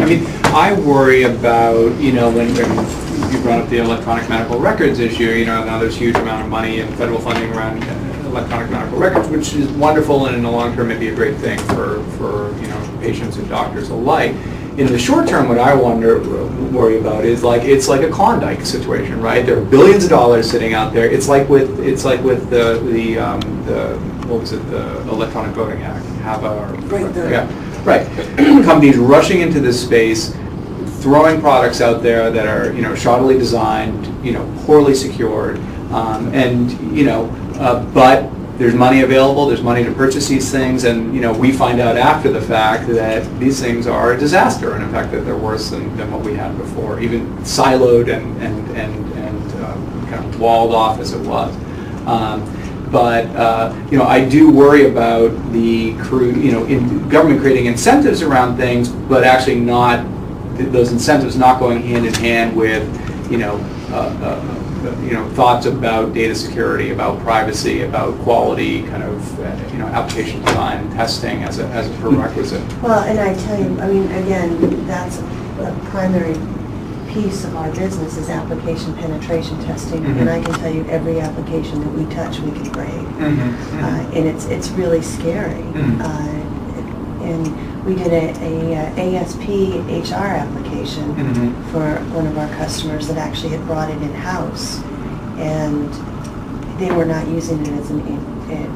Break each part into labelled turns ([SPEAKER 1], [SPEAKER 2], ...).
[SPEAKER 1] I mean, I worry about, when you brought up the electronic medical records issue, now there's a huge amount of money and federal funding around electronic medical records, which is wonderful and in the long term may be a great thing for patients and doctors alike. In the short term, what I worry about is it's like a Klondike situation, right? There are billions of dollars sitting out there. It's like with the what was it, the Electronic Voting Act, right. Companies rushing into this space, throwing products out there that are shoddily designed, poorly secured, but there's money available, there's money to purchase these things, and we find out after the fact that these things are a disaster, and in fact that they're worse than what we had before, even siloed and kind of walled off as it was. But I do worry about the in government creating incentives around things, but actually not those incentives not going hand in hand with thoughts about data security, about privacy, about quality, kind of application design and testing as a prerequisite.
[SPEAKER 2] Well, and I tell you, I mean, again, that's a primary piece of our business is application penetration testing, and I can tell you every application that we touch we can break, and it's really scary. And we did a ASP HR application for one of our customers that actually had brought it in-house, and they were not using it as an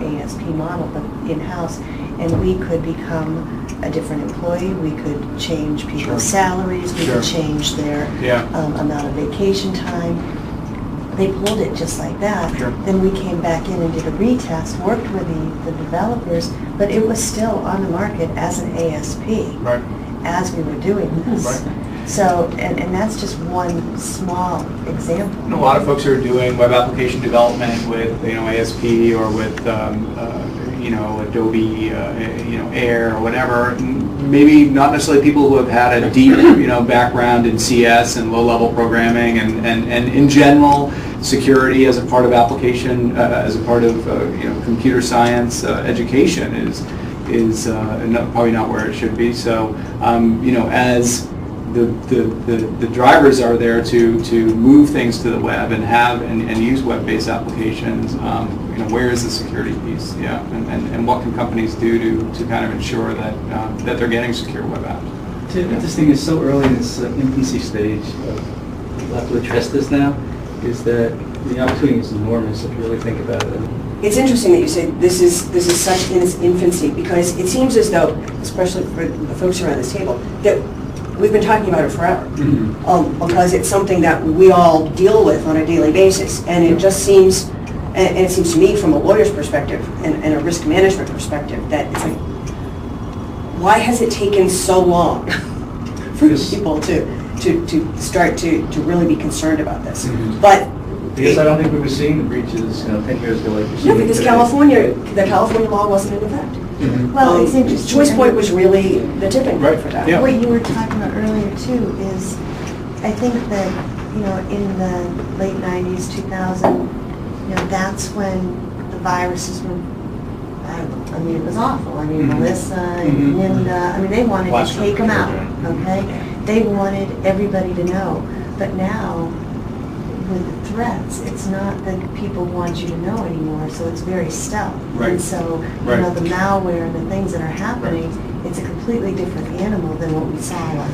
[SPEAKER 2] ASP model, but in-house, and we could become a different employee, we could change people's salaries, we could change their amount of vacation time. They pulled it just like that. Then we came back in and did a retest, worked with the developers, but it was still on the market as an ASP as we were doing this. So, and that's just one small example.
[SPEAKER 1] And a lot of folks who are doing web application development with ASP or with Adobe Air or whatever, maybe not necessarily people who have had a deep background in CS and low-level programming and in general security as a part of application, as a part of computer science education is probably not where it should be. So as the drivers are there to move things to the web and have and use web-based applications. Where is the security piece? And what can companies do to kind of ensure that they're getting secure web apps?
[SPEAKER 3] This thing is so early in its infancy stage. We'll have to address this now. Is that the opportunity is enormous if you really think about it.
[SPEAKER 4] It's interesting that you say this is such in its infancy, because it seems as though, especially for the folks around this table, that we've been talking about it forever, because it's something that we all deal with on a daily basis, and it just seems, and it seems to me from a lawyer's perspective and a risk management perspective, that it's like, why has it taken so long for people to start to really be concerned about this? But
[SPEAKER 3] because I don't think we were seeing the breaches 10 years ago like we're seeing
[SPEAKER 4] no, because the California law wasn't in effect.
[SPEAKER 2] Well, it's interesting.
[SPEAKER 4] Choice point was really the tipping point for that.
[SPEAKER 1] Yeah.
[SPEAKER 2] What you were talking about earlier too is, I think that in the late 90s, 2000, that's when the viruses were. I mean, it was awful. I mean, Melissa and Linda. I mean, they wanted to take them out. Okay, they wanted everybody to know. But now, with the threats, it's not that people want you to know anymore. So it's very stealth. And so, the malware and the things that are happening, it's a completely different animal than what we saw like